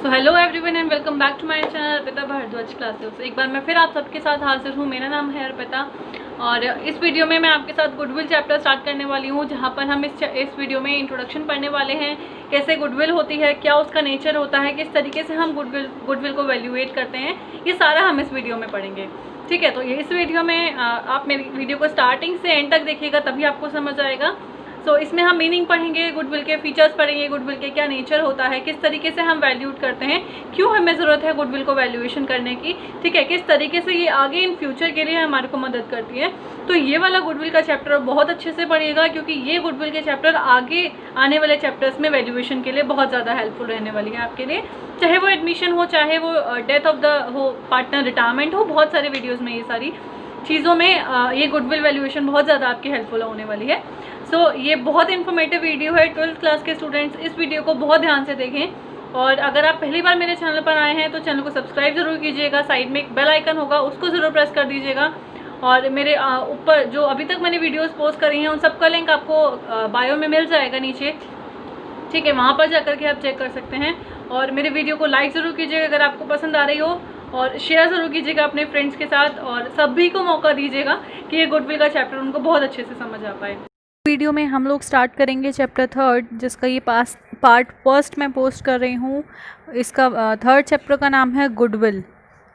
So hello everyone and welcome back to my channel Arpita Bhardwaj classes. एक बार मैं फिर आप सबके साथ हाजिर हूँ। मेरा नाम है अर्पिता और इस वीडियो में मैं आपके साथ गुडविल चैप्टर स्टार्ट करने वाली हूँ, जहाँ पर हम इस वीडियो में इंट्रोडक्शन पढ़ने वाले हैं। कैसे गुडविल होती है, क्या उसका नेचर होता है, किस तरीके से हम गुडविल को वैल्यूएट करते हैं, ये सारा हम इस वीडियो में पढ़ेंगे। ठीक है, तो ये इस वीडियो में आप मेरी वीडियो को स्टार्टिंग से एंड तक देखिएगा, तभी आपको समझ आएगा। तो इसमें हम मीनिंग पढ़ेंगे, गुडविल के फीचर्स पढ़ेंगे, गुडविल के क्या नेचर होता है, किस तरीके से हम वैल्यूट करते हैं, क्यों हमें ज़रूरत है गुडविल को वैल्यूएशन करने की, ठीक है, किस तरीके से ये आगे इन फ्यूचर के लिए हमारे को मदद करती है। तो ये वाला गुडविल का चैप्टर बहुत अच्छे से पढ़िएगा, क्योंकि ये गुडविल के चैप्टर आगे आने वाले चैप्टर्स में वैल्यूएशन के लिए बहुत ज़्यादा हेल्पफुल रहने वाली है आपके लिए। चाहे वो एडमिशन हो, चाहे वो डेथ ऑफ द हो, पार्टनर रिटायरमेंट हो, बहुत सारे वीडियोज़ में ये सारी चीज़ों में ये गुडविल वैल्यूएशन बहुत ज़्यादा आपकी हेल्पफुल होने वाली है। सो ये बहुत इन्फॉर्मेटिव वीडियो है। 12th क्लास के स्टूडेंट्स इस वीडियो को बहुत ध्यान से देखें। और अगर आप पहली बार मेरे चैनल पर आए हैं तो चैनल को सब्सक्राइब जरूर कीजिएगा। साइड में एक बेल आइकन होगा, उसको ज़रूर प्रेस कर दीजिएगा। और मेरे ऊपर जो अभी तक मैंने वीडियोस पोस्ट करी हैं उन सबका लिंक आपको बायो में मिल जाएगा नीचे, ठीक है, वहाँ पर जाकर के आप चेक कर सकते हैं। और मेरे वीडियो को लाइक ज़रूर कीजिएगा अगर आपको पसंद आ रही हो, और शेयर ज़रूर कीजिएगा अपने फ्रेंड्स के साथ, और सभी को मौका दीजिएगा कि ये गुडविल का चैप्टर उनको बहुत अच्छे से समझ आ पाए। वीडियो में हम लोग स्टार्ट करेंगे चैप्टर 3, जिसका ये पार्ट फर्स्ट मैं पोस्ट कर रही हूँ। इसका 3rd चैप्टर का नाम है गुडविल,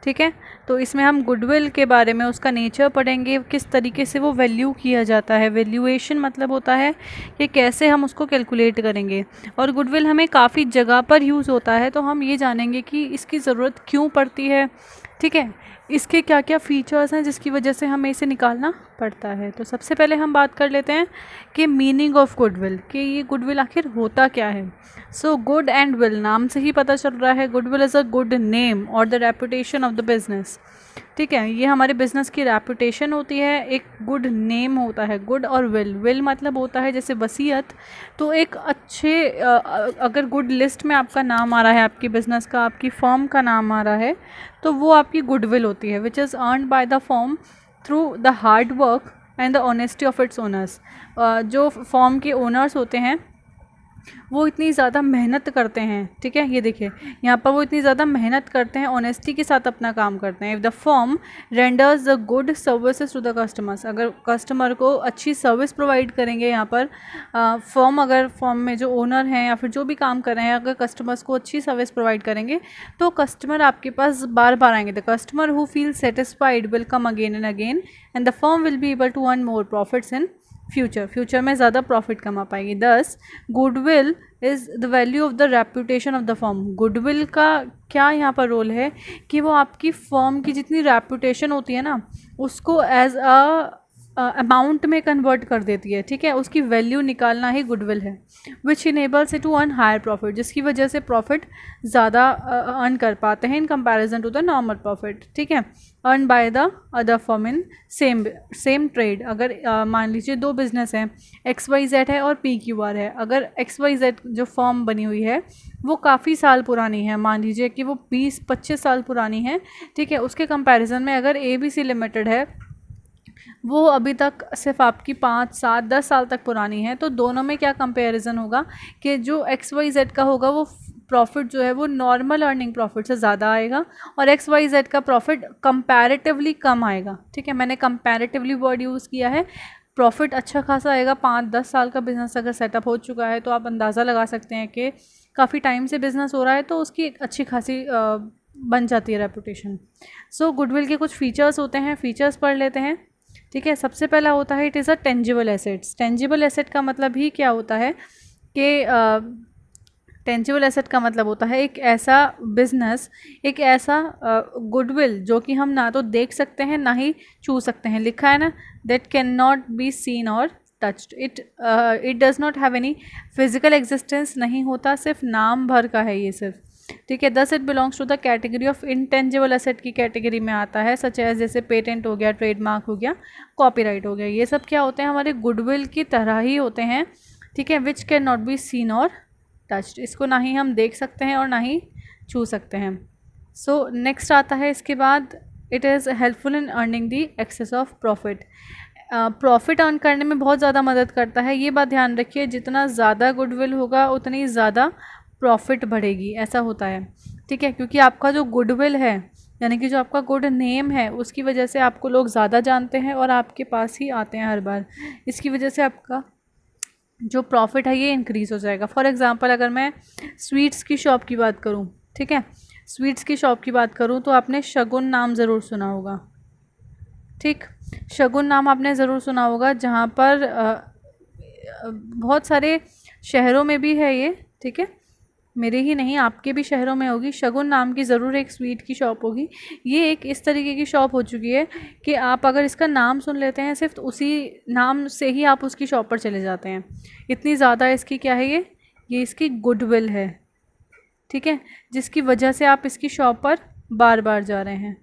ठीक है। तो इसमें हम गुडविल के बारे में, उसका नेचर पढ़ेंगे, किस तरीके से वो वैल्यू किया जाता है। वैल्यूएशन मतलब होता है कि कैसे हम उसको कैलकुलेट करेंगे। और गुडविल हमें काफ़ी जगह पर यूज़ होता है, तो हम ये जानेंगे कि इसकी ज़रूरत क्यों पड़ती है, ठीक है, इसके क्या क्या फ़ीचर्स हैं जिसकी वजह से हमें इसे निकालना पड़ता है। तो सबसे पहले हम बात कर लेते हैं कि मीनिंग ऑफ गुडविल, कि ये गुडविल आखिर होता क्या है। सो गुड एंड विल, नाम से ही पता चल रहा है, goodwill is a good name और the reputation of the business, ठीक है। ये हमारे बिजनेस की रेपुटेशन होती है, एक गुड नेम होता है। गुड और विल मतलब होता है जैसे वसीयत। तो एक अच्छे अगर गुड लिस्ट में आपका नाम आ रहा है, आपकी बिज़नेस का, आपकी फर्म का नाम आ रहा है, तो वो आपकी गुडविल होती है, which is earned by the firm through the hard work and the honesty of its owners. जो फर्म के ओनर्स होते हैं वो इतनी ज़्यादा मेहनत करते हैं, ठीक है, ये देखिए यहाँ पर वो इतनी ज़्यादा मेहनत करते हैं, ऑनेस्टी के साथ अपना काम करते हैं। If the firm renders the good services to the customers, अगर कस्टमर को अच्छी सर्विस प्रोवाइड करेंगे, यहाँ पर अगर फर्म में जो ओनर हैं या फिर जो भी काम कर रहे हैं, अगर कस्टमर्स को अच्छी सर्विस प्रोवाइड करेंगे तो कस्टमर आपके पास बार बार आएंगे। The customer who feel satisfied will come again and again and the firm will be able to earn more profits in future में ज़्यादा प्रॉफिट कमा पाएगी। Thus goodwill is the value of the reputation of the firm. Goodwill का क्या यहाँ पर role है कि वो आपकी फर्म की जितनी रेपुटेशन होती है ना, उसको एज अमाउंट में कन्वर्ट कर देती है, ठीक है, उसकी वैल्यू निकालना ही गुडविल है। Which enables to earn higher profit, जिसकी वजह से प्रॉफिट ज़्यादा अर्न कर पाते हैं in comparison to the normal profit, ठीक है, earn by the other firm in same trade. अगर मान लीजिए दो बिजनेस हैं, XYZ है और PQR है। अगर XYZ जो फर्म बनी हुई है वो काफ़ी साल पुरानी है, मान लीजिए कि वो 20-25 साल पुरानी है, ठीक है, उसके कंपैरिजन में अगर ABC लिमिटेड है, वो अभी तक सिर्फ आपकी 5, 7, 10 साल तक पुरानी है। तो दोनों में क्या कंपैरिजन होगा कि जो XYZ का होगा वो प्रॉफिट जो है वो नॉर्मल अर्निंग प्रॉफिट से ज़्यादा आएगा, और XYZ का प्रॉफिट कंपैरेटिवली कम आएगा, ठीक है। मैंने कंपैरेटिवली वर्ड यूज़ किया है। प्रॉफिट अच्छा खासा आएगा। 5-10 साल का बिज़नेस अगर सेटअप हो चुका है तो आप अंदाज़ा लगा सकते हैं कि काफ़ी टाइम से बिज़नेस हो रहा है, तो उसकी एक अच्छी खासी बन जाती है रेपुटेशन। सो गुडविल के कुछ फ़ीचर्स होते हैं, फ़ीचर्स पढ़ लेते हैं, ठीक है। सबसे पहला होता है it is a tangible assets. Tangible asset का मतलब ही क्या होता है कि टेंजिबल एसेट का मतलब होता है एक ऐसा बिजनेस, एक ऐसा गुडविल जो कि हम ना तो देख सकते हैं ना ही छू सकते हैं। लिखा है ना, that can not be seen और touched. It does not have any physical existence, नहीं होता, सिर्फ नाम भर का है ये सिर्फ, ठीक है। Thus it belongs to the category of intangible asset की कैटेगरी में आता है, सच एज जैसे पेटेंट हो गया, ट्रेडमार्क हो गया, कॉपीराइट हो गया। ये सब क्या होते हैं, हमारे गुडविल की तरह ही होते हैं, ठीक है। Which can not be seen और टच्ड, इसको ना ही हम देख सकते हैं और ना ही छू सकते हैं। सो नेक्स्ट आता है इसके बाद, it is helpful in earning the excess of profit. Profit earn करने में बहुत ज़्यादा मदद करता है। ये बात ध्यान रखिए, जितना ज़्यादा गुडविल होगा उतनी ज़्यादा प्रॉफिट बढ़ेगी, ऐसा होता है। ठीक है, क्योंकि आपका जो गुडविल है, यानी कि जो आपका गुड नेम है, उसकी वजह से आपको लोग ज़्यादा जानते हैं और आपके पास ही आते हैं हर बार। इसकी वजह से आपका जो प्रॉफिट है ये इंक्रीज़ हो जाएगा। फॉर एग्ज़ाम्पल अगर मैं स्वीट्स की शॉप की बात करूँ, ठीक है, स्वीट्स की शॉप की बात करूँ तो आपने शगुन नाम ज़रूर सुना होगा। ठीक, शगुन नाम आपने ज़रूर सुना होगा, जहाँ पर बहुत सारे शहरों में भी है ये। ठीक है, मेरे ही नहीं आपके भी शहरों में होगी। शगुन नाम की ज़रूर एक स्वीट की शॉप होगी। ये एक इस तरीके की शॉप हो चुकी है कि आप अगर इसका नाम सुन लेते हैं, सिर्फ उसी नाम से ही आप उसकी शॉप पर चले जाते हैं। इतनी ज़्यादा इसकी क्या है, ये इसकी गुडविल है। ठीक है, जिसकी वजह से आप इसकी शॉप पर बार बार जा रहे हैं।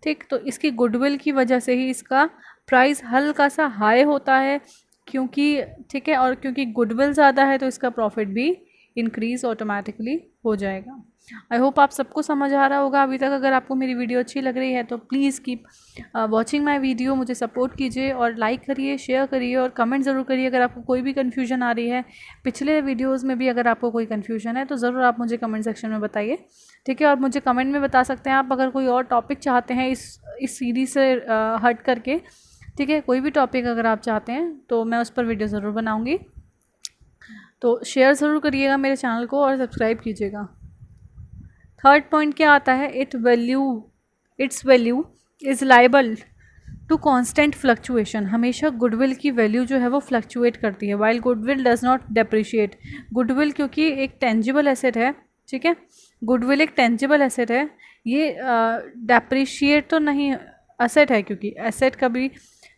ठीक, तो इसकी गुडविल की वजह से ही इसका प्राइस हल्का सा हाई होता है, क्योंकि ठीक है, और क्योंकि गुडविल ज़्यादा है तो इसका प्रॉफिट भी इंक्रीज़ ऑटोमेटिकली हो जाएगा। आई होप आप सबको समझ आ रहा होगा अभी तक। अगर आपको मेरी वीडियो अच्छी लग रही है तो please keep watching my video, मुझे सपोर्ट कीजिए और लाइक करिए, शेयर करिए और कमेंट ज़रूर करिए अगर आपको कोई भी कन्फ्यूजन आ रही है। पिछले वीडियोज़ में भी अगर आपको कोई कन्फ्यूजन है तो ज़रूर आप मुझे कमेंट सेक्शन में बताइए। ठीक है, और मुझे कमेंट में बता सकते हैं आप अगर कोई और टॉपिक चाहते हैं इस सीरीज़ से हट करके। ठीक है, कोई भी टॉपिक अगर आप चाहते हैं तो मैं उस पर वीडियो ज़रूर बनाऊँगी। तो शेयर ज़रूर करिएगा मेरे चैनल को और सब्सक्राइब कीजिएगा। थर्ड पॉइंट क्या आता है, its value is liable to constant fluctuation. हमेशा गुडविल की वैल्यू जो है वो फ्लक्चुएट करती है, while goodwill does not depreciate. Goodwill क्योंकि एक टेंजिबल एसेट है, ठीक है, गुडविल एक टेंजिबल एसेट है, ये डेप्रिशिएट तो नहीं, एसेट है, क्योंकि एसेट कभी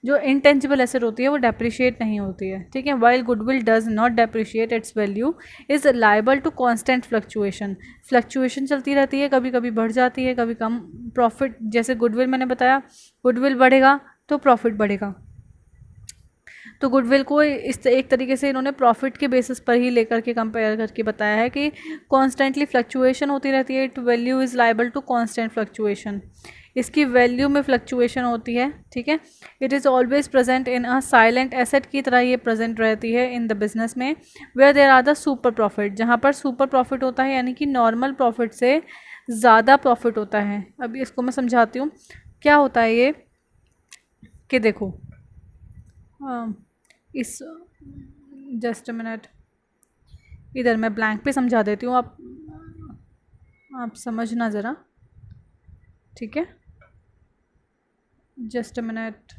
जो इंटेंजिबल एसेट होती है वो डेप्रिशिएट नहीं होती है। ठीक है, while goodwill does not depreciate, its value is liable to constant fluctuation. Fluctuation चलती रहती है, कभी कभी बढ़ जाती है, कभी कम। प्रॉफिट जैसे गुडविल मैंने बताया, गुडविल बढ़ेगा तो प्रॉफिट बढ़ेगा। तो गुडविल को इस एक तरीके से इन्होंने प्रॉफिट के बेसिस पर ही लेकर के कंपेयर करके बताया है कि कॉन्स्टेंटली फ्लक्चुएशन होती रहती है। It value is liable to constant fluctuation, इसकी वैल्यू में फ्लक्चुएशन होती है। ठीक है, it is always present in a silent asset की तरह ये प्रेजेंट रहती है इन द बिजनेस में, where there are the super profit, जहाँ पर सुपर प्रॉफिट होता है, यानी कि नॉर्मल प्रॉफिट से ज़्यादा प्रॉफिट होता है। अभी इसको मैं समझाती हूँ क्या होता है ये, कि देखो इस जस्ट मिनट, इधर मैं ब्लैंक पे समझा देती हूँ, आप समझना ज़रा। ठीक है, जस्ट मिनट।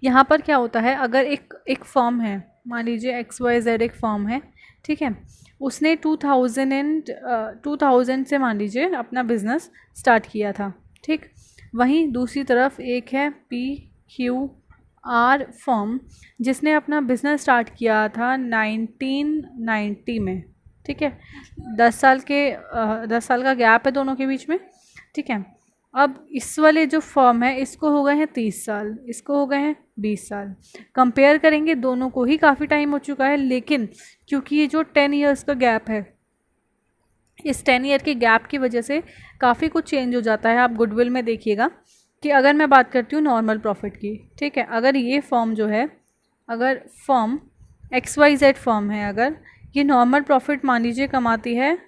यहाँ पर क्या होता है, अगर एक फॉर्म है, मान लीजिए XYZ एक फॉर्म है, ठीक है, उसने 2000 से मान लीजिए अपना बिज़नेस स्टार्ट किया था। ठीक, वहीं दूसरी तरफ एक है PQR फॉर्म, जिसने अपना बिज़नेस स्टार्ट किया था 1990 में। ठीक है, 10 साल का गैप है दोनों के बीच में। ठीक है, अब इस वाले जो फॉर्म है इसको हो गए हैं 30 साल, इसको हो गए हैं 20 साल। कंपेयर करेंगे दोनों को ही काफ़ी टाइम हो चुका है, लेकिन क्योंकि ये जो 10 ईयर्स का गैप है, इस 10 ईयर के गैप की वजह से काफ़ी कुछ चेंज हो जाता है। आप गुडविल में देखिएगा कि अगर मैं बात करती हूँ नॉर्मल प्रॉफिट की, ठीक है, अगर ये फॉर्म जो है, अगर फॉर्म XYZ फॉर्म है, अगर ये नॉर्मल प्रॉफिट मान लीजिए कमाती है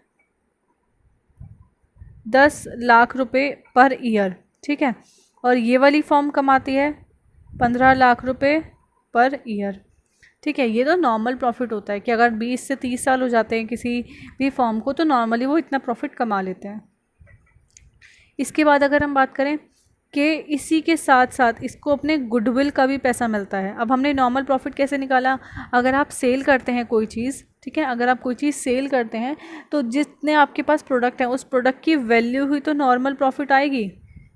10 लाख रुपए पर ईयर, ठीक है, और ये वाली फॉर्म कमाती है 15 लाख रुपए पर ईयर। ठीक है, ये तो नॉर्मल प्रॉफिट होता है कि अगर 20 से 30 साल हो जाते हैं किसी भी फॉर्म को तो नॉर्मली वो इतना प्रॉफिट कमा लेते हैं। इसके बाद अगर हम बात करें कि इसी के साथ साथ इसको अपने गुडविल का भी पैसा मिलता है। अब हमने नॉर्मल प्रॉफिट कैसे निकाला, अगर आप सेल करते हैं कोई चीज़, ठीक है, अगर आप कोई चीज़ सेल करते हैं तो जितने आपके पास प्रोडक्ट हैं उस प्रोडक्ट की वैल्यू हुई तो नॉर्मल प्रॉफिट आएगी।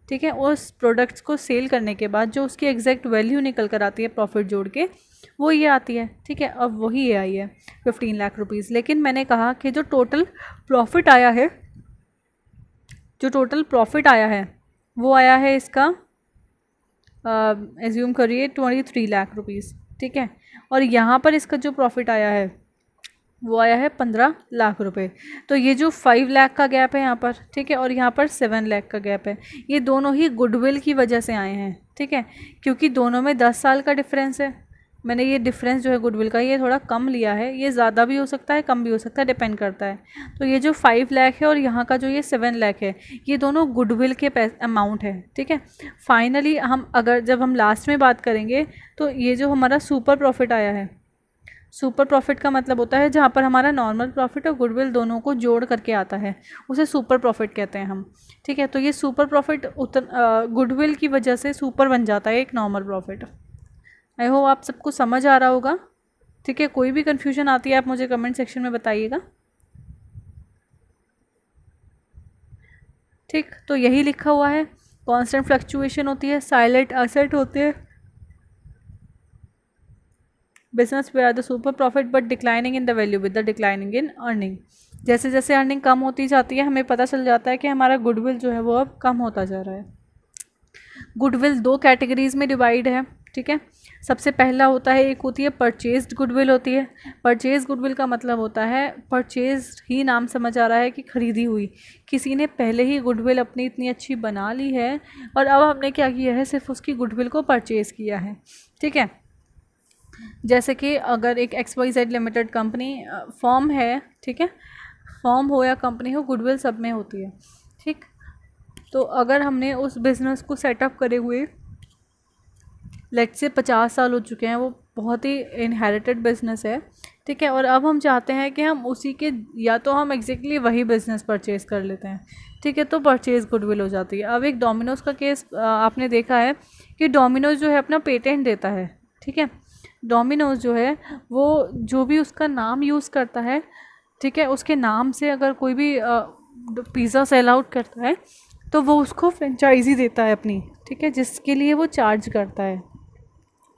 ठीक है, उस प्रोडक्ट्स को सेल करने के बाद जो उसकी एग्जैक्ट वैल्यू निकल कर आती है प्रॉफिट जोड़ के, वो ये आती है। ठीक है, अब वही ये आई है 15 लाख रुपीज़। लेकिन मैंने कहा कि जो टोटल प्रॉफिट आया है वो आया है इसका एज्यूम करिए 23 लाख रुपीज़। ठीक है, और यहाँ पर इसका जो प्रॉफिट आया है वो आया है 15 लाख रुपए। तो ये जो 5 लाख का गैप है यहाँ पर, ठीक है, और यहाँ पर 7 लाख का गैप है, ये दोनों ही गुडविल की वजह से आए हैं। ठीक है, क्योंकि दोनों में 10 साल का डिफरेंस है, मैंने ये डिफरेंस जो है गुडविल का ये थोड़ा कम लिया है, ये ज़्यादा भी हो सकता है कम भी हो सकता है, डिपेंड करता है। तो ये जो 5 लाख है और यहाँ का जो ये 7 लाख है, ये दोनों गुडविल के अमाउंट है, ठीक है। फाइनली हम अगर जब हम लास्ट में बात करेंगे तो ये जो हमारा सुपर प्रॉफिट आया है, सुपर प्रॉफिट का मतलब होता है जहाँ पर हमारा नॉर्मल प्रॉफिट और गुडविल दोनों को जोड़ करके आता है, उसे सुपर प्रॉफिट कहते हैं हम, ठीक है। तो ये सुपर प्रॉफिट गुडविल की वजह से सुपर बन जाता है एक नॉर्मल प्रॉफिट। आई होप आप सबको समझ आ रहा होगा, ठीक है। कोई भी कन्फ्यूजन आती है आप मुझे कमेंट सेक्शन में बताइएगा, ठीक। तो यही लिखा हुआ है, कांस्टेंट फ्लक्चुएशन होती है, साइलेंट असेट होते हैं, business way are the super profit but declining in the value with the declining in earning. जैसे जैसे अर्निंग कम होती जाती है हमें पता चल जाता है कि हमारा गुडविल जो है वो अब कम होता जा रहा है। गुडविल 2 कैटेगरीज़ में डिवाइड है, ठीक है। सबसे पहला होता है, एक होती है परचेज्ड गुडविल होती है। परचेज गुडविल का मतलब होता है, परचेज ही नाम समझ आ रहा है कि खरीदी हुई, किसी ने पहले ही गुडविल अपनी इतनी अच्छी बना ली है और अब हमने क्या किया है, सिर्फ उसकी गुडविल को परचेज़ किया है, ठीक है। जैसे कि अगर एक XYZ लिमिटेड कंपनी फॉर्म है, ठीक है, फॉर्म हो या कंपनी हो, गुडविल सब में होती है, ठीक। तो अगर हमने उस बिज़नेस को सेटअप करे हुए लेट्स से 50 साल हो चुके हैं, वो बहुत ही इनहेरिटेड बिजनेस है, ठीक है, और अब हम चाहते हैं कि हम उसी के या तो हम एग्जैक्टली वही बिज़नेस परचेज कर लेते हैं, ठीक है, तो परचेज गुडविल हो जाती है। अब एक डोमिनोज़ का केस आपने देखा है कि डोमिनोज़ जो है अपना पेटेंट देता है, ठीक है। डोमिनोज़ जो है वो जो भी उसका नाम यूज़ करता है, ठीक है, उसके नाम से अगर कोई भी पिज़्ज़ा सेल आउट करता है तो वो उसको फ्रेंचाइजी देता है अपनी, ठीक है, जिसके लिए वो चार्ज करता है।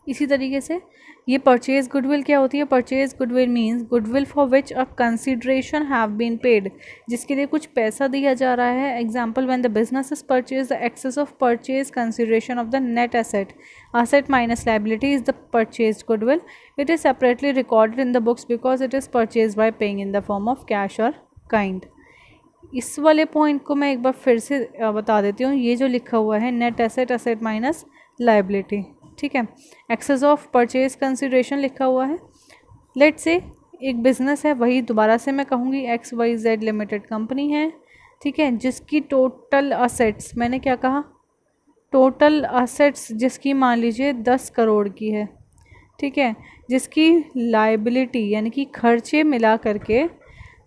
इसी तरीके से ये परचेज गुडविल क्या होती है, purchase goodwill means goodwill for which a consideration have been paid, जिसके लिए कुछ पैसा दिया जा रहा है। Example, when the business is purchase the excess of purchase consideration of the net asset, asset minus liability is the purchase goodwill. It is separately recorded in the books because it is purchase by paying in the form of cash और kind. इस वाले point को मैं एक बार फिर से बता देती हूँ। ये जो लिखा हुआ है net asset, asset minus liability, ठीक है, एक्सेस ऑफ परचेज कंसिडरेशन लिखा हुआ है। लेट्स से एक बिज़नेस है, वही दोबारा से मैं कहूँगी XYZ लिमिटेड कंपनी है, ठीक है, जिसकी टोटल असेट्स, मैंने क्या कहा, टोटल असेट्स जिसकी मान लीजिए 10 करोड़ की है, ठीक है, जिसकी लायबिलिटी यानी कि खर्चे मिला करके,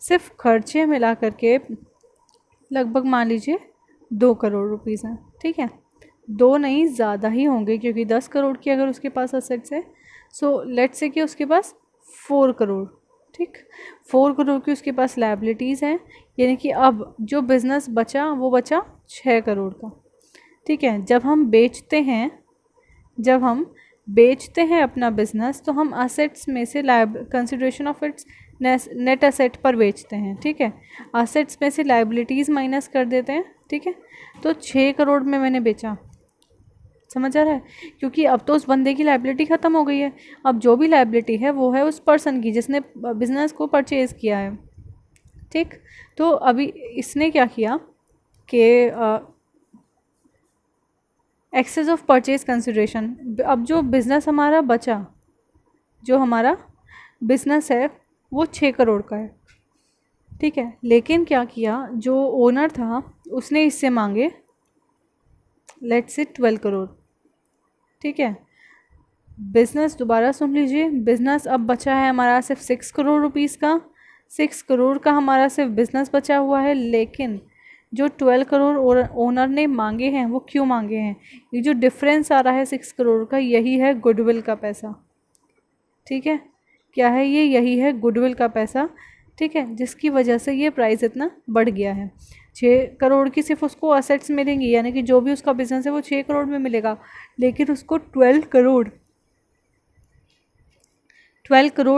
सिर्फ खर्चे मिला करके लगभग मान लीजिए 2 करोड़ रुपीज़ हैं, ठीक है, 2 नहीं ज़्यादा ही होंगे क्योंकि 10 करोड़ की अगर उसके पास असेट्स है, सो लेट्स से कि उसके पास 4 करोड़, ठीक, 4 करोड़ की उसके पास लायबिलिटीज़ हैं, यानी कि अब जो बिज़नेस बचा वो बचा 6 करोड़ का, ठीक है। जब हम बेचते हैं अपना बिज़नेस तो हम असेट्स में से consideration of its net asset पर बेचते हैं, ठीक है, असेट्स में से लायबिलिटीज़ माइनस कर देते हैं, ठीक है। तो 6 करोड़ में मैंने बेचा, समझ आ रहा है, क्योंकि अब तो उस बंदे की लायबिलिटी ख़त्म हो गई है, अब जो भी लायबिलिटी है वो है उस पर्सन की जिसने बिज़नेस को परचेज़ किया है, ठीक। तो अभी इसने क्या किया कि एक्सेस ऑफ परचेज कंसिडरेशन, अब जो बिज़नेस हमारा बचा, जो हमारा बिज़नेस है वो 6 करोड़ का है, ठीक है, लेकिन क्या किया, जो ओनर था उसने इससे मांगे लेट्स से 12 करोड़, ठीक है। बिज़नेस, दोबारा सुन लीजिए, बिज़नेस अब बचा है हमारा सिर्फ 6 करोड़ रुपीज़ का, 6 करोड़ का हमारा सिर्फ बिज़नेस बचा हुआ है, लेकिन जो 12 करोड़ ओनर ने मांगे हैं वो क्यों मांगे हैं, ये जो डिफरेंस आ रहा है 6 करोड़ का, यही है गुडविल का पैसा, ठीक है, क्या है ये, यही है गुडविल का पैसा, ठीक है, जिसकी वजह से ये प्राइस इतना बढ़ गया है। 6 करोड़ की सिर्फ उसको असेट्स मिलेंगी, यानी कि जो भी उसका बिज़नेस है वो 6 करोड़ में मिलेगा, लेकिन उसको 12 करोड़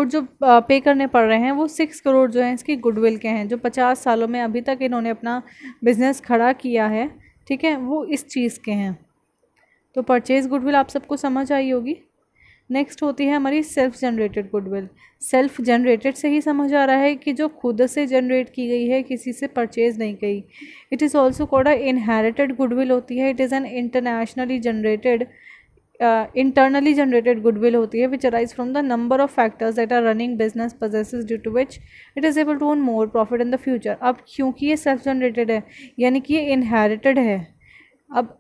जो पे करने पड़ रहे हैं वो 6 करोड़ जो हैं इसकी गुडविल के हैं, जो 50 सालों में अभी तक इन्होंने अपना बिज़नेस खड़ा किया है, ठीक है, वो इस चीज़ के हैं। तो परचेज गुडविल आप सबको समझ आई होगी। नेक्स्ट होती है हमारी self generated goodwill. Self generated से ही समझ आ रहा है कि जो खुद से जनरेट की गई है, किसी से परचेज नहीं गई। It is also called a inherited goodwill होती है। It is an internationally generated internally generated goodwill होती है which arise from the number of factors that are running business possesses due to which it is able to earn more profit in the future. अब क्योंकि ये self generated है यानी कि ये inherited है। अब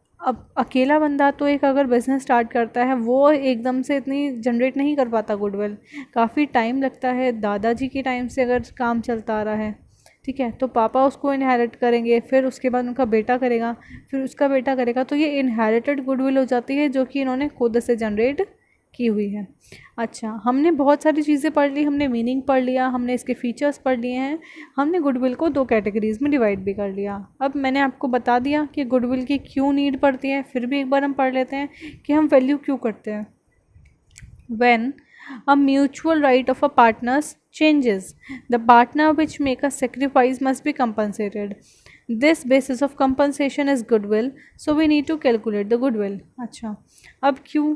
अकेला बंदा तो एक अगर बिज़नेस स्टार्ट करता है वो एकदम से इतनी जनरेट नहीं कर पाता गुडविल, काफ़ी टाइम लगता है। दादाजी के टाइम से अगर काम चलता आ रहा है, ठीक है, तो पापा उसको इनहेरिट करेंगे, फिर उसके बाद उनका बेटा करेगा, फिर उसका बेटा करेगा, तो ये इनहेरिटेड गुडविल हो जाती है जो कि इन्होंने खुद से जनरेट की हुई है। अच्छा, हमने बहुत सारी चीज़ें पढ़ ली, हमने मीनिंग पढ़ लिया, हमने इसके फीचर्स पढ़ लिए हैं, हमने गुडविल को 2 कैटेगरीज में डिवाइड भी कर लिया। अब मैंने आपको बता दिया कि गुडविल की क्यों नीड पड़ती है, फिर भी एक बार हम पढ़ लेते हैं कि हम वैल्यू क्यों करते हैं। When a mutual right of a partners changes, the partner which make a sacrifice must be compensated. This basis of compensation is goodwill, so we need to calculate the goodwill. अच्छा, अब क्यों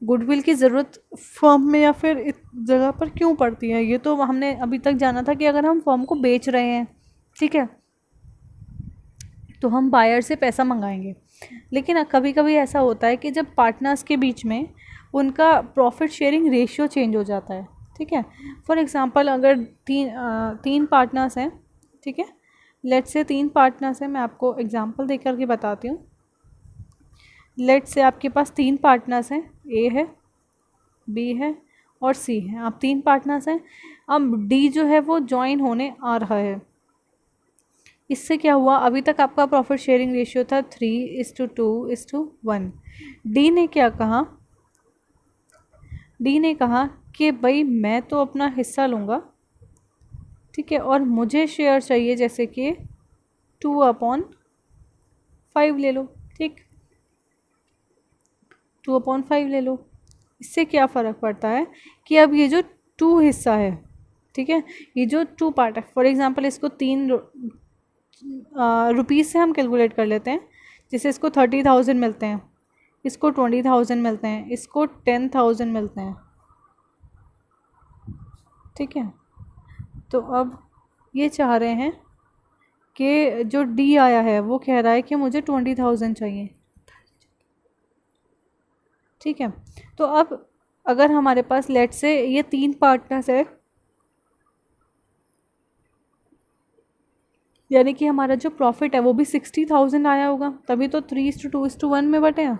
goodwill की ज़रूरत firm में या फिर इस जगह पर क्यों पड़ती है, ये तो हमने अभी तक जाना था कि अगर हम फर्म को बेच रहे हैं, ठीक है, तो हम बायर से पैसा मंगाएंगे। लेकिन कभी कभी ऐसा होता है कि जब पार्टनर्स के बीच में उनका प्रॉफिट शेयरिंग रेशियो चेंज हो जाता है, ठीक है। फॉर एग्जांपल अगर तीन पार्टनर्स हैं, ठीक है, लेट्स से 3 पार्टनर्स हैं, मैं आपको एग्जांपल दे करके बताती हूँ। लेट्स से आपके पास 3 पार्टनर्स हैं, ए है, बी है और सी है। आप 3 पार्टनर्स हैं। अब डी जो है वो ज्वाइन होने आ रहा है। इससे क्या हुआ, अभी तक आपका प्रॉफिट शेयरिंग रेशियो था 3:2:1। डी ने क्या कहा, डी ने कहा कि भाई मैं तो अपना हिस्सा लूँगा, ठीक है, और मुझे शेयर चाहिए जैसे कि 2/5 ले लो, ठीक, 2/5 ले लो। इससे क्या फ़र्क पड़ता है कि अब ये जो 2 हिस्सा है, ठीक है, ये जो 2 पार्ट है, फॉर एग्जांपल इसको 3 रुपीज़ से हम कैलकुलेट कर लेते हैं। जैसे इसको 30,000 मिलते हैं, इसको 20,000 मिलते हैं, इसको 10,000 मिलते हैं, ठीक है। तो अब ये चाह रहे हैं कि जो डी आया है वो कह रहा है कि मुझे 20,000 चाहिए, ठीक है। तो अब अगर हमारे पास लेट से ये 3 पार्टनर्स है, यानी कि हमारा जो प्रॉफिट है वो भी 60,000 आया होगा, तभी तो 3:2:1 में बटे हैं।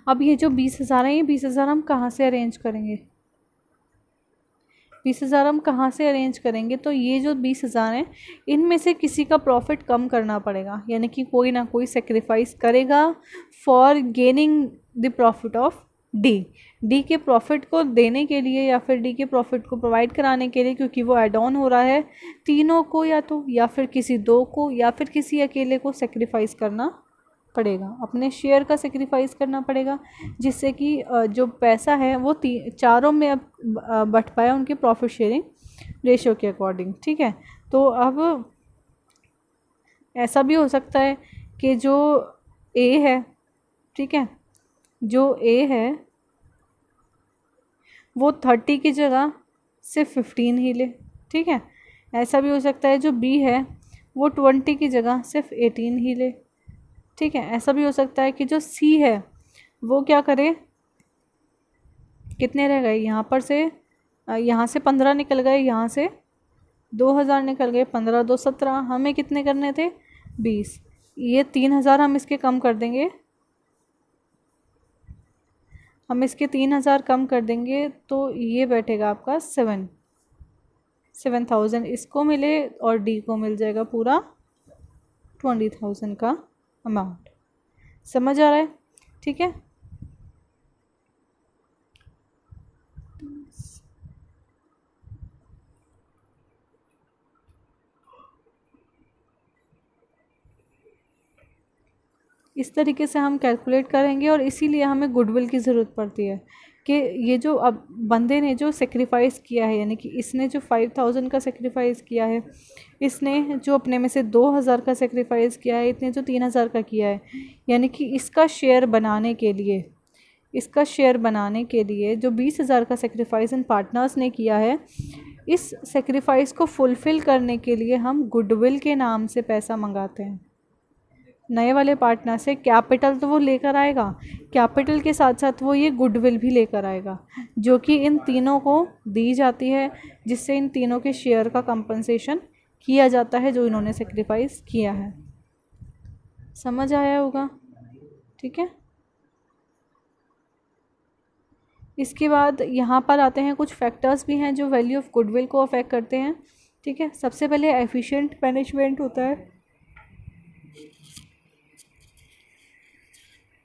अब ये जो 20,000 है, ये 20,000 हम कहाँ से अरेंज करेंगे, 20,000 हम कहाँ से अरेंज करेंगे, तो ये जो 20,000 हैं इनमें से किसी का प्रॉफिट कम करना पड़ेगा, यानी कि कोई ना कोई सेक्रीफाइस करेगा for gaining the profit of D. D के प्रॉफिट को देने के लिए या फिर डी के प्रॉफिट को प्रोवाइड कराने के लिए, क्योंकि वो ऐड ऑन हो रहा है, तीनों को या फिर किसी 2 को या फिर किसी अकेले को सेक्रीफाइस करना पड़ेगा, अपने शेयर का सेक्रीफाइस करना पड़ेगा, जिससे कि जो पैसा है वो चारों में अब बट पाए उनके प्रॉफिट शेयरिंग रेशियो के अकॉर्डिंग, ठीक है। तो अब ऐसा भी हो सकता है कि जो ए है, ठीक है, जो ए है वो 30 की जगह सिर्फ 15 ही ले, ठीक है। ऐसा भी हो सकता है जो बी है वो 20 की जगह सिर्फ 18 ही ले, ठीक है। ऐसा भी हो सकता है कि जो सी है वो क्या करे, कितने रह गए यहाँ पर से, यहाँ से 15 निकल गए, यहाँ से 2,000 निकल गए, 15 2 17, हमें कितने करने थे 20, ये 3,000 हम इसके कम कर देंगे, हम इसके 3,000 कम कर देंगे, तो ये बैठेगा आपका 7,000 इसको मिले और डी को मिल जाएगा पूरा 20,000 का अमाउंट। समझ आ रहा है, ठीक है। इस तरीके से हम कैलकुलेट करेंगे और इसीलिए हमें गुडविल की ज़रूरत पड़ती है कि ये जो अब बंदे ने जो सेक्रीफाइस किया है, यानी कि इसने जो 5,000 का सेक्रीफाइस किया है, इसने जो अपने में से 2,000 का सेक्रीफाइस किया है, इतने जो 3,000 का किया है, यानी कि इसका शेयर बनाने के लिए, इसका शेयर बनाने के लिए जो 20,000 का सेक्रीफाइस इन पार्टनर्स ने किया है, इस सेक्रीफाइस को फुलफ़िल करने के लिए हम गुडविल के नाम से पैसा मंगाते हैं, नए वाले पार्टनर से कैपिटल तो वो लेकर आएगा, कैपिटल के साथ साथ वो ये गुडविल भी लेकर आएगा, जो कि इन तीनों को दी जाती है, जिससे इन तीनों के शेयर का कंपनसेशन किया जाता है जो इन्होंने सेक्रीफाइस किया है। समझ आया होगा? ठीक है। इसके बाद यहाँ पर आते हैं कुछ फैक्टर्स भी हैं जो वैल्यू ऑफ गुडविल को अफेक्ट करते हैं। ठीक है, सबसे पहले एफिशिएंट मैनेजमेंट होता है।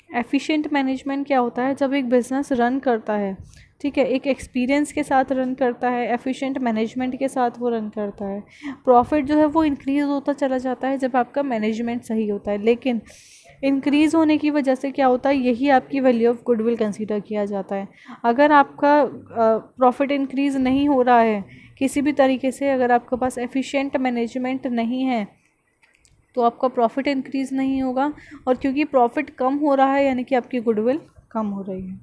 एफिशिएंट मैनेजमेंट क्या होता है? जब एक बिज़नेस रन करता है, ठीक है, एक एक्सपीरियंस के साथ रन करता है, एफिशिएंट मैनेजमेंट के साथ वो रन करता है, प्रॉफिट जो है वो इंक्रीज़ होता चला जाता है जब आपका मैनेजमेंट सही होता है। लेकिन इंक्रीज़ होने की वजह से क्या होता है, यही आपकी वैल्यू ऑफ गुडविल कंसीडर किया जाता है। अगर आपका प्रॉफिट इंक्रीज़ नहीं हो रहा है किसी भी तरीके से, अगर आपके पास एफिशिएंट मैनेजमेंट नहीं है, तो आपका प्रॉफिट इंक्रीज़ नहीं होगा, और क्योंकि प्रॉफिट कम हो रहा है यानी कि आपकी गुडविल कम हो रही है।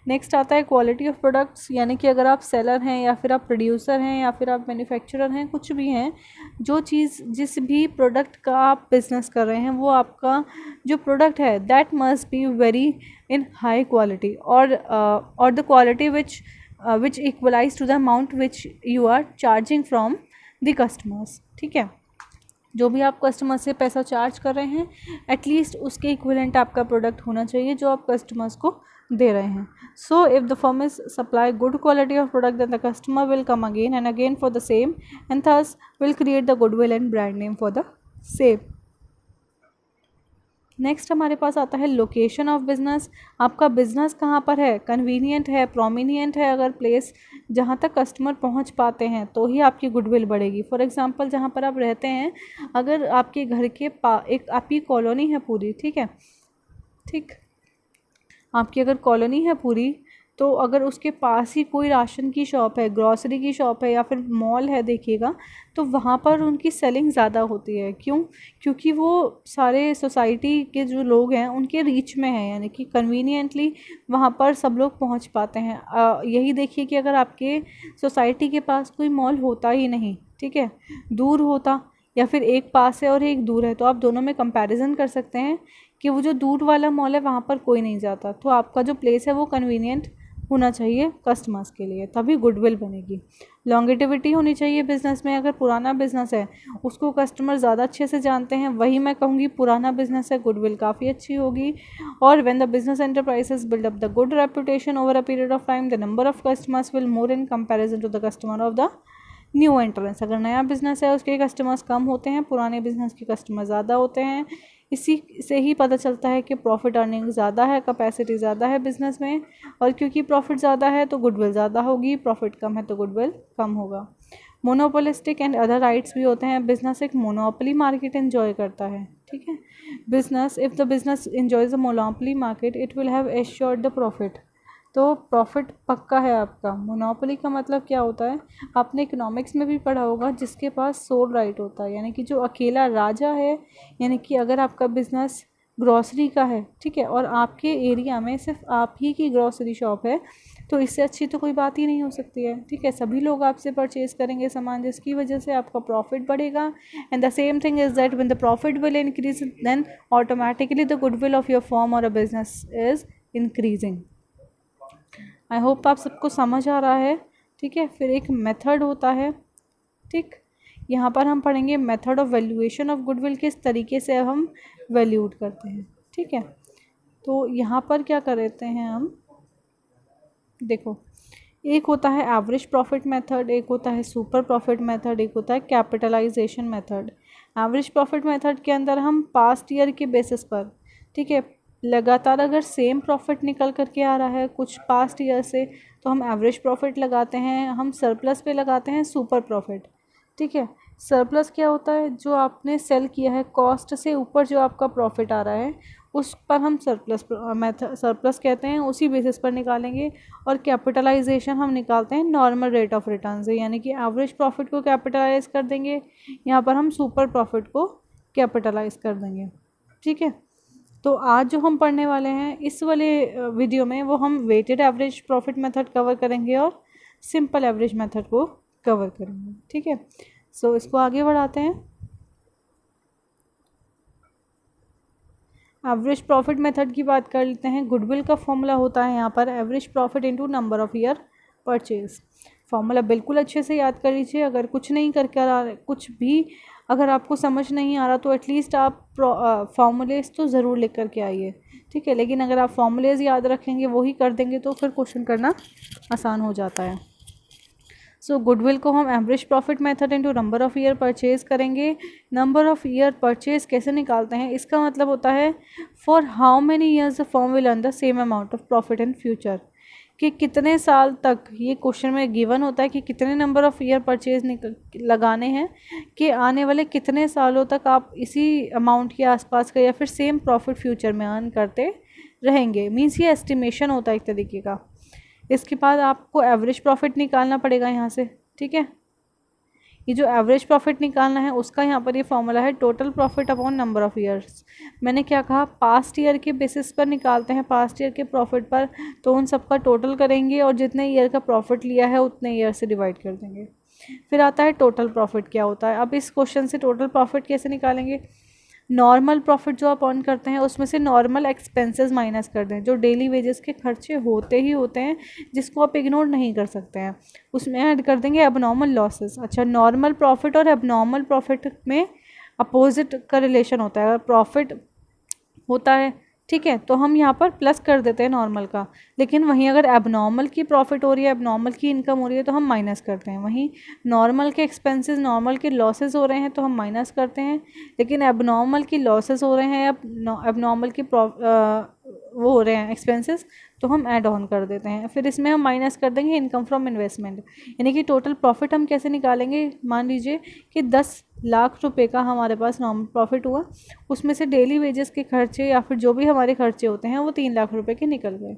नेक्स्ट आता है क्वालिटी ऑफ प्रोडक्ट्स, यानी कि अगर आप सेलर हैं या फिर आप प्रोड्यूसर हैं या फिर आप मैन्युफैक्चरर हैं, कुछ भी हैं, जो चीज़ जिस भी प्रोडक्ट का आप बिज़नेस कर रहे हैं, वो आपका जो प्रोडक्ट है that must be very in high quality, और the quality which equalise to the amount which you are charging from the customers. ठीक है, जो भी आप कस्टमर से पैसा चार्ज कर रहे हैं, एटलीस्ट उसके इक्विवेलेंट आपका प्रोडक्ट होना चाहिए जो आप कस्टमर्स को दे रहे हैं। So if the firm is supply good quality of product, then the customer will come again and again for the same, and thus will create the goodwill and brand name for the same. Next हमारे पास आता है location of business. आपका business कहाँ पर है? Convenient है, प्रोमिनियंट है, अगर प्लेस जहाँ तक कस्टमर पहुँच पाते हैं तो ही आपकी गुडविल बढ़ेगी। फॉर एग्जांपल, जहाँ पर आप रहते हैं, अगर आपके घर के एक आपकी कॉलोनी है पूरी, ठीक है, ठीक, आपकी अगर कॉलोनी है पूरी, तो अगर उसके पास ही कोई राशन की शॉप है, ग्रॉसरी की शॉप है या फिर मॉल है, देखिएगा, तो वहाँ पर उनकी सेलिंग ज़्यादा होती है। क्यों? क्योंकि वो सारे सोसाइटी के जो लोग हैं उनके रीच में है, यानी कि कन्वीनियंटली वहाँ पर सब लोग पहुँच पाते हैं। यही देखिए कि अगर आपके सोसाइटी के पास कोई मॉल होता ही नहीं, ठीक है, दूर होता, या फिर एक पास है और एक दूर है, तो आप दोनों में कंपैरिजन कर सकते हैं कि वो जो दूर वाला मॉल है वहाँ पर कोई नहीं जाता, तो आपका जो प्लेस है वो कन्वीनियंट होना चाहिए कस्टमर्स के लिए, तभी गुडविल बनेगी। लॉन्गेटिविटी होनी चाहिए बिज़नेस में। अगर पुराना बिज़नेस है, उसको कस्टमर ज़्यादा अच्छे से जानते हैं, वही मैं कहूँगी पुराना बिज़नेस है, गुडविल काफ़ी अच्छी होगी। और when the business enterprises build up the good reputation over a period of time, the number of customers will more in comparison to the customer of the new entrance. अगर नया business है उसके customers कम होते हैं, पुराने business के customer ज़्यादा होते हैं। इसी से ही पता चलता है कि प्रॉफिट अर्निंग ज़्यादा है, कैपेसिटी ज़्यादा है बिज़नेस में, और क्योंकि प्रॉफिट ज़्यादा है तो गुडविल ज़्यादा होगी, प्रॉफिट कम है तो गुडविल कम होगा। मोनोपोलिस्टिक एंड अदर राइट्स भी होते हैं। बिजनेस एक मोनोपोली मार्केट एंजॉय करता है, ठीक है। Business, if the business enjoys a monopoly market, it will have assured the profit. तो प्रॉफिट पक्का है आपका। मोनोपोली का मतलब क्या होता है? आपने इकोनॉमिक्स में भी पढ़ा होगा, जिसके पास सोल राइट होता है, यानी कि जो अकेला राजा है। यानी कि अगर आपका बिजनेस ग्रॉसरी का है, ठीक है, और आपके एरिया में सिर्फ आप ही की ग्रॉसरी शॉप है, तो इससे अच्छी तो कोई बात ही नहीं हो सकती है, ठीक है। सभी लोग आपसे परचेज करेंगे सामान, जिसकी वजह से आपका प्रॉफिट बढ़ेगा। And the same thing is that when the profit will increase, then automatically the goodwill of your firm और a business is increasing. I hope आप सबको समझ आ रहा है, ठीक है। फिर एक मेथड होता है, ठीक, यहाँ पर हम पढ़ेंगे method of valuation of goodwill, किस तरीके से हम वैल्यूट करते हैं, ठीक है। तो यहाँ पर क्या करते हैं हम, देखो, एक होता है एवरेज प्रॉफिट मेथड, एक होता है सुपर प्रॉफिट मेथड, एक होता है capitalization method. Average profit method के अंदर हम पास्ट ईयर के बेसिस पर, ठीक है, लगातार अगर सेम प्रॉफिट निकल करके आ रहा है कुछ पास्ट ईयर से, तो हम एवरेज प्रॉफिट लगाते हैं। हम सरप्लस पे लगाते हैं सुपर प्रॉफिट, ठीक है। सरप्लस क्या होता है? जो आपने सेल किया है, कॉस्ट से ऊपर जो आपका प्रॉफिट आ रहा है, उस पर हम सरप्लस मेथड, सरप्लस कहते हैं, उसी बेसिस पर निकालेंगे। और कैपिटलाइजेशन हम निकालते हैं नॉर्मल रेट ऑफ रिटर्न से, यानी कि एवरेज प्रॉफिट को कैपिटलाइज कर देंगे, यहाँ पर हम सुपर प्रॉफिट को कैपिटलाइज कर देंगे, ठीक है। तो आज जो हम पढ़ने वाले हैं इस वाले वीडियो में, वो हम weighted average profit method cover करेंगे और सिंपल एवरेज मेथड को कवर करेंगे, ठीक है। सो इसको आगे बढ़ाते हैं। एवरेज प्रॉफिट मेथड की बात कर लेते हैं। गुडविल का फॉर्मूला होता है यहाँ पर average profit into number of year purchase. Formula बिल्कुल अच्छे से याद कर लीजिए। अगर कुछ नहीं करके आ रहा, कुछ भी अगर आपको समझ नहीं आ रहा तो एटलीस्ट आप फॉर्मूलेज तो ज़रूर लिख करके आइए, ठीक है। लेकिन अगर आप फॉर्मूलेज याद रखेंगे, वही कर देंगे, तो फिर क्वेश्चन करना आसान हो जाता है। सो गुडविल को हम average profit method into number of year purchase करेंगे। नंबर ऑफ़ ईयर परचेज कैसे निकालते हैं, इसका मतलब होता है for how many years the firm will earn the same amount of profit in future, कि कितने साल तक, ये क्वेश्चन में गिवन होता है कि कितने नंबर ऑफ़ ईयर परचेज लगाने हैं कि आने वाले कितने सालों तक आप इसी अमाउंट के आसपास का या फिर सेम प्रॉफिट फ्यूचर में अर्न करते रहेंगे। मीन्स ये एस्टिमेशन होता है एक तरीके का। इसके बाद आपको एवरेज प्रॉफिट निकालना पड़ेगा यहाँ से, ठीक है। ये जो एवरेज प्रॉफिट निकालना है उसका यहाँ पर ये फॉर्मूला है total profit upon number of years. मैंने क्या कहा, पास्ट ईयर के बेसिस पर निकालते हैं, पास्ट ईयर के प्रॉफिट पर, तो उन सबका टोटल करेंगे और जितने ईयर का प्रॉफिट लिया है उतने ईयर से डिवाइड कर देंगे। फिर आता है टोटल प्रॉफिट क्या होता है। अब इस क्वेश्चन से टोटल प्रॉफिट कैसे निकालेंगे, नॉर्मल प्रॉफिट जो आप अर्न करते हैं उसमें से नॉर्मल एक्सपेंसेस माइनस कर दें, जो डेली वेजेस के खर्चे होते ही होते हैं जिसको आप इग्नोर नहीं कर सकते हैं, उसमें ऐड कर देंगे एबनॉर्मल लॉसेस। अच्छा, नॉर्मल प्रॉफिट और एबनॉर्मल प्रॉफिट में अपोजिट का रिलेशन होता है। अगर प्रॉफिट होता है, ठीक है, तो हम यहाँ पर प्लस कर देते हैं नॉर्मल का, लेकिन वहीं अगर एबनॉर्मल की प्रॉफिट हो रही है, एबनॉर्मल की इनकम हो रही है, तो हम माइनस करते हैं। वहीं नॉर्मल के एक्सपेंसेस, नॉर्मल के लॉसेस हो रहे हैं तो हम माइनस करते हैं, लेकिन एबनॉर्मल की लॉसेस हो रहे हैं या एबनॉर्मल की वो हो रहे हैं एक्सपेंसेस, तो हम ऐड ऑन कर देते हैं। फिर इसमें हम माइनस कर देंगे इनकम फ्रॉम इन्वेस्टमेंट, यानी कि टोटल प्रॉफिट हम कैसे निकालेंगे। मान लीजिए कि 10 लाख रुपए का हमारे पास नॉर्मल प्रॉफिट हुआ, उसमें से डेली वेजेस के खर्चे या फिर जो भी हमारे खर्चे होते हैं वो 3 लाख रुपए के निकल गए,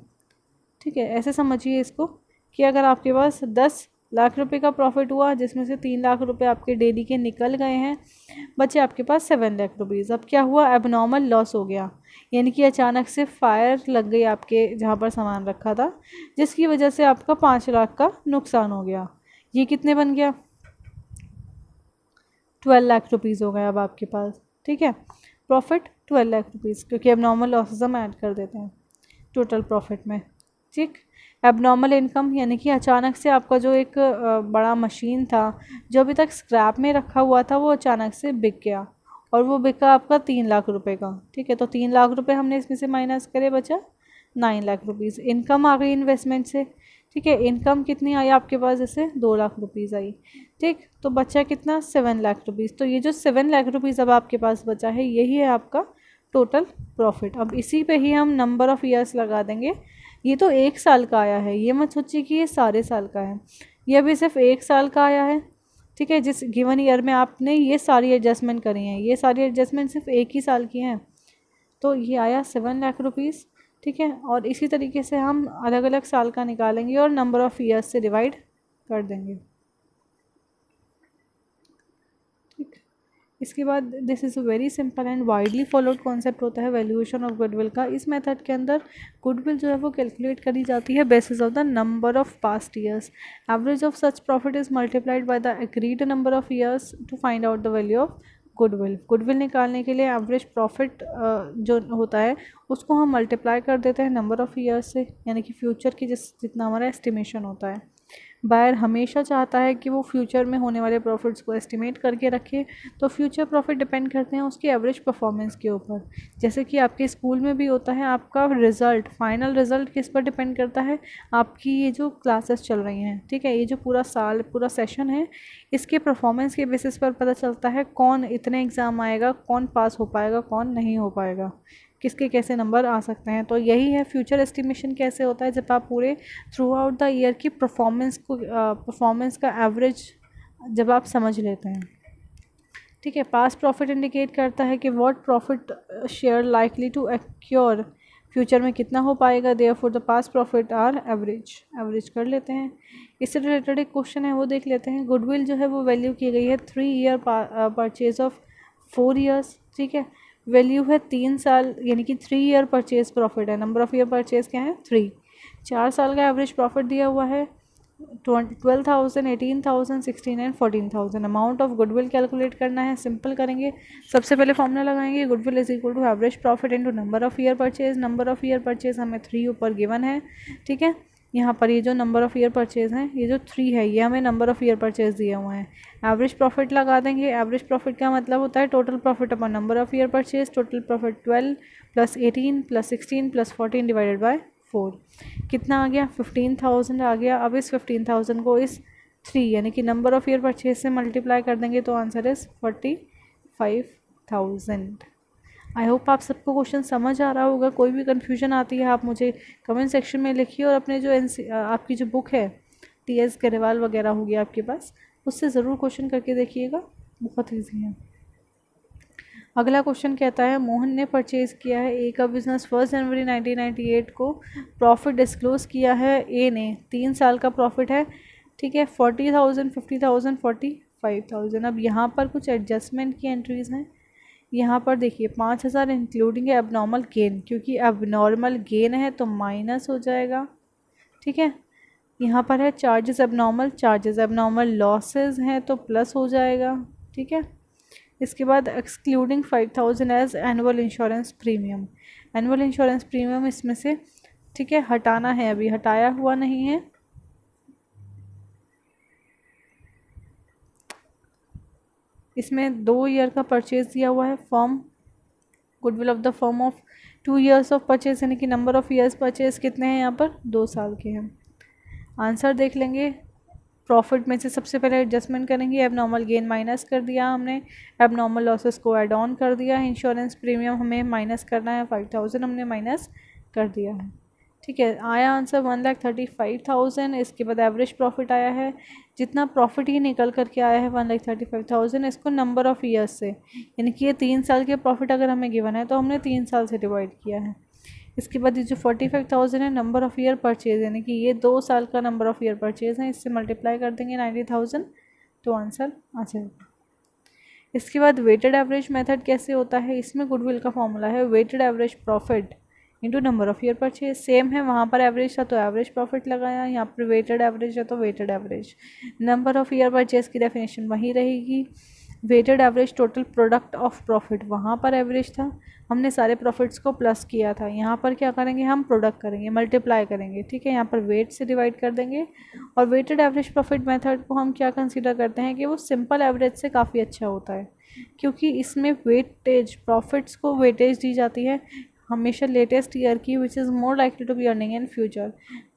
ठीक है। ऐसे समझिए इसको कि अगर आपके पास 10 लाख रुपए का प्रॉफिट हुआ जिसमें से 3 लाख रुपए आपके डेली के निकल गए हैं, बचे आपके पास 7 लाख रुपीज़। अब क्या हुआ, एबनॉर्मल लॉस हो गया, यानी कि अचानक से फायर लग गई आपके जहाँ पर सामान रखा था, जिसकी वजह से आपका 5 लाख का नुकसान हो गया। ये कितने बन गया, 12 लाख रुपीज़ हो गए अब आपके पास, ठीक है। प्रॉफिट 12 लाख रुपीज़, क्योंकि एबनॉर्मल लॉसेस हम ऐड कर देते हैं टोटल प्रॉफिट में, ठीक। एबनॉर्मल इनकम, यानी कि अचानक से आपका जो एक बड़ा मशीन था जो अभी तक स्क्रैप में रखा हुआ था, वो अचानक से बिक गया और वो बिका आपका 3 लाख रुपए का, ठीक है। तो 3 लाख रुपए हमने इसमें से माइनस करे, बचा 9 लाख रुपीज़। इनकम आ गई इन्वेस्टमेंट से, ठीक है। इनकम कितनी आई आपके पास, जैसे 2 लाख रुपीज़ आई, ठीक। तो बचा कितना, 7 लाख रुपीज़। तो ये जो 7 लाख रुपीज़ अब आपके पास बचा है, यही है आपका टोटल प्रॉफिट। अब इसी पे ही हम नंबर ऑफ़ ईयर्स लगा देंगे। ये तो 1 साल का आया है, ये मत सोचिए कि ये सारे साल का है, ये अभी सिर्फ 1 साल का आया है, ठीक है। जिस गिवन ईयर में आपने ये सारी एडजस्टमेंट करी हैं, ये सारी एडजस्टमेंट सिर्फ 1 ही साल की हैं, तो ये आया 7 लाख रुपीज़, ठीक है। और इसी तरीके से हम अलग अलग साल का निकालेंगे और नंबर ऑफ़ ईयर्स से डिवाइड कर देंगे, ठीक। इसके बाद this is a very simple and widely followed concept होता है वैल्यूएशन ऑफ गुडविल का। इस मेथड के अंदर गुडविल जो है वो कैलकुलेट करी जाती है basis of the number of past years. Average of such profit is multiplied by the agreed number of years to find out the value of goodwill. Goodwill निकालने के लिए एवरेज प्रॉफिट जो होता है उसको हम मल्टीप्लाई कर देते हैं नंबर ऑफ़ ईयर्स से, यानी कि फ्यूचर की जितना हमारा एस्टिमेशन होता है। बायर हमेशा चाहता है कि वो फ्यूचर में होने वाले प्रॉफिट्स को एस्टिमेट करके रखे, तो फ्यूचर प्रॉफिट डिपेंड करते हैं उसकी एवरेज परफॉर्मेंस के ऊपर। जैसे कि आपके स्कूल में भी होता है, आपका रिज़ल्ट, फाइनल रिज़ल्ट किस पर डिपेंड करता है, आपकी ये जो क्लासेस चल रही हैं, ठीक है, ये जो पूरा साल पूरा सेशन है, इसके परफॉर्मेंस के बेसिस पर पता चलता है कौन इतने एग्ज़ाम आएगा, कौन पास हो पाएगा, कौन नहीं हो पाएगा, किसके कैसे नंबर आ सकते हैं। तो यही है फ्यूचर एस्टिमेशन कैसे होता है, जब आप पूरे थ्रू आउट द ईयर की परफॉर्मेंस का एवरेज जब आप समझ लेते हैं, ठीक है। पास्ट प्रॉफिट इंडिकेट करता है कि what profit share likely to accrue, future में कितना हो पाएगा, therefore the past profit are average कर लेते हैं। इससे रिलेटेड एक क्वेश्चन है वो देख लेते हैं। गुडविल जो है वो वैल्यू की गई है 3 ईयर परचेज ऑफ 4 ईयर्स, ठीक है। वैल्यू है 3 साल, यानी कि 3 ईयर परचेज प्रॉफिट है। नंबर ऑफ़ ईयर परचेज क्या है, 3। 4 साल का एवरेज प्रॉफिट दिया हुआ है, 12,000, 18,000, 16 and 14,000। Amount of goodwill calculate करना है, सिंपल करेंगे। सबसे पहले फॉर्मूला लगाएंगे, goodwill is equal to average profit into number of year purchase. Number of year purchase हमें 3 ऊपर गिवन है, ठीक है। यहाँ पर ये जो नंबर ऑफ़ ईयर परचेज हैं, ये जो 3 है, ये हमें नंबर ऑफ़ ईयर परचेज दिए हुए हैं। एवरेज प्रॉफिट लगा देंगे। एवरेज प्रॉफिट का मतलब होता है total profit upon number of year purchase. Total profit 12 + 18 + 16 + 14 divided by 4। कितना आ गया? 15,000 आ गया। अब इस 15,000 को इस 3 यानी कि नंबर ऑफ़ ईयर परचेज से मल्टीप्लाई कर देंगे तो आंसर इज़ 45,000। आई होप आप सबको क्वेश्चन समझ आ रहा होगा। कोई भी कन्फ्यूजन आती है आप मुझे कमेंट सेक्शन में लिखिए, और अपने जो आपकी जो बुक है TS गरेवाल वगैरह होगी आपके पास, उससे ज़रूर क्वेश्चन करके देखिएगा, बहुत ईजी है। अगला क्वेश्चन कहता है, मोहन ने परचेज़ किया है ए का बिजनेस 1 जनवरी 1998 को। प्रॉफिट डिस्क्लोज़ किया है ए ने, 3 साल का प्रॉफिट है, ठीक है। 40,000, 50,000, 45,000। अब यहाँ पर कुछ एडजस्टमेंट की एंट्रीज़ हैं। यहाँ पर देखिए 5,000 इंक्लूडिंग एबनॉर्मल गेन, क्योंकि एबनॉर्मल गेन है तो माइनस हो जाएगा, ठीक है। यहाँ पर है चार्जेस एबनॉर्मल लॉसेस हैं तो प्लस हो जाएगा, ठीक है। इसके बाद excluding 5,000 as annual insurance premium. Annual insurance premium इसमें से, ठीक है, हटाना है, अभी हटाया हुआ नहीं है। इसमें 2 ईयर का परचेज दिया हुआ है। Form goodwill of the firm of 2 years of purchase, यानी कि नंबर ऑफ ईयर्स परचेज कितने हैं यहाँ पर? 2 साल के हैं। आंसर देख लेंगे। प्रॉफिट में से सबसे पहले एडजस्टमेंट करेंगे। एबनॉर्मल गेन माइनस कर दिया हमने, एबनॉर्मल लॉसेस को ऐड ऑन कर दिया। इंश्योरेंस प्रीमियम हमें माइनस करना है, 5,000 हमने माइनस कर दिया है, ठीक है। आया आंसर 1,35,000। इसके बाद एवरेज प्रॉफिट आया है, जितना प्रॉफिट ही निकल करके आया है 1,35,000। इसको नंबर ऑफ़ ईयर्स से, यानी कि ये 3 साल के प्रॉफिट अगर हमें गिवन है तो हमने 3 साल से डिवाइड किया है। इसके बाद ये जो 45,000 है नंबर ऑफ़ ईयर परचेज, यानी कि ये 2 साल का नंबर ऑफ़ ईयर परचेज है, इससे मल्टीप्लाई कर देंगे 90,000 तो आंसर आ जाएगा। इसके बाद वेटेड एवरेज मेथड कैसे होता है? इसमें गुडविल का फॉर्मूला है weighted average profit into number of year purchase. Same है, वहाँ पर एवरेज था तो एवरेज प्रॉफिट लगाया, यहाँ पर वेटेड एवरेज है तो weighted average. Number of year purchase की डेफिनेशन वही रहेगी। Weighted average total product of profit, वहाँ पर एवरेज था, हमने सारे प्रॉफिट्स को प्लस किया था। यहाँ पर क्या करेंगे? हम प्रोडक्ट करेंगे, मल्टीप्लाई करेंगे, ठीक है। यहाँ पर वेट से डिवाइड कर देंगे। और वेटेड एवरेज प्रॉफिट मेथड को हम क्या कंसीडर करते हैं कि वो सिंपल एवरेज से काफ़ी अच्छा होता है, क्योंकि इसमें वेटेज, प्रॉफिट्स को वेटेज दी जाती है हमेशा लेटेस्ट ईयर की, which is more likely to be earning in future.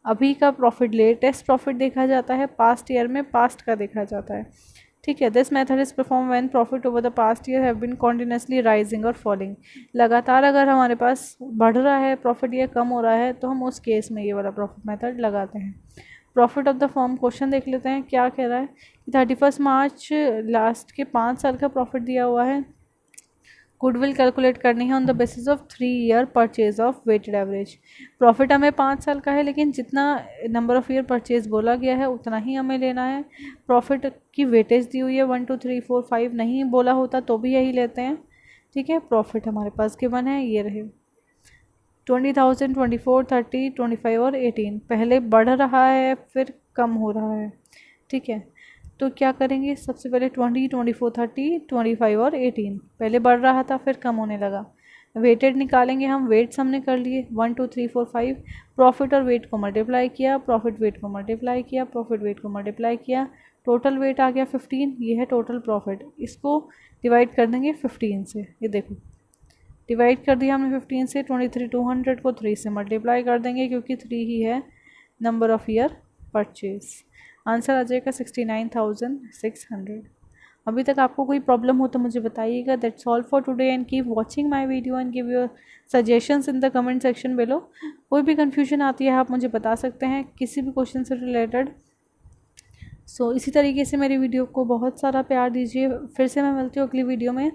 अभी का प्रॉफिट, लेटेस्ट प्रॉफिट देखा जाता है, पास्ट ईयर में पास्ट का देखा जाता है, ठीक है। This method is perform when profit over the past year have been continuously rising और फॉलिंग। लगातार अगर हमारे पास बढ़ रहा है प्रॉफिट या कम हो रहा है तो हम उस केस में ये वाला प्रॉफिट मेथड लगाते हैं। Profit of the firm question देख लेते हैं क्या कह रहा है कि 31 मार्च लास्ट के 5 साल का प्रॉफिट दिया हुआ है। गुडविल कैलकुलेट करनी है on the basis of 3 year purchase of weighted average. Profit हमें 5 साल का है, लेकिन जितना नंबर ऑफ़ ईयर परचेज बोला गया है उतना ही हमें लेना है। प्रॉफिट की वेटेज दी हुई है 1 2 3 4 5, नहीं बोला होता तो भी यही लेते हैं, ठीक है। प्रॉफिट हमारे पास गिवन है, ये रहे 20,000, 24, 30, 25 और 18। पहले बढ़ रहा है फिर कम हो रहा है, ठीक है। तो क्या करेंगे? सबसे पहले 20, 24, 30, 25 और 18। पहले बढ़ रहा था फिर कम होने लगा। वेटेड निकालेंगे हम, वेट्स हमने कर लिए 1 2 3 4 5। प्रॉफिट और वेट को मल्टीप्लाई किया, प्रॉफिट वेट को मल्टीप्लाई किया, प्रॉफिट वेट को मल्टीप्लाई किया, टोटल वेट आ गया 15। ये है टोटल प्रॉफिट। इसको डिवाइड कर देंगे 15 से, ये देखो डिवाइड कर दिया हमने 15 से। 23,200 को 3 से मल्टीप्लाई कर देंगे, क्योंकि 3 ही है number of year purchase. Answer आ जाएगा 69,600। अभी तक आपको कोई प्रॉब्लम हो तो मुझे बताइएगा। That's all for today and keep watching my video and give your suggestions in the comment section below. कोई भी कन्फ्यूजन आती है आप मुझे बता सकते हैं किसी भी क्वेश्चन से रिलेटेड। सो इसी तरीके से मेरी वीडियो को बहुत सारा प्यार दीजिए। फिर से मैं मिलती हूँ अगली वीडियो में,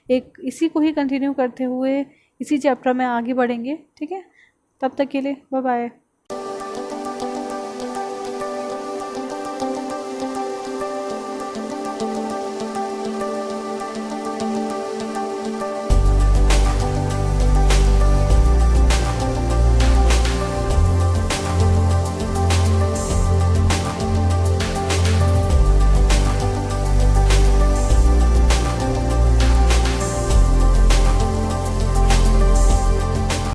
एक इसी को ही कंटिन्यू करते हुए इसी चैप्टर में आगे बढ़ेंगे, ठीक है। तब तक के लिए बाय बाय।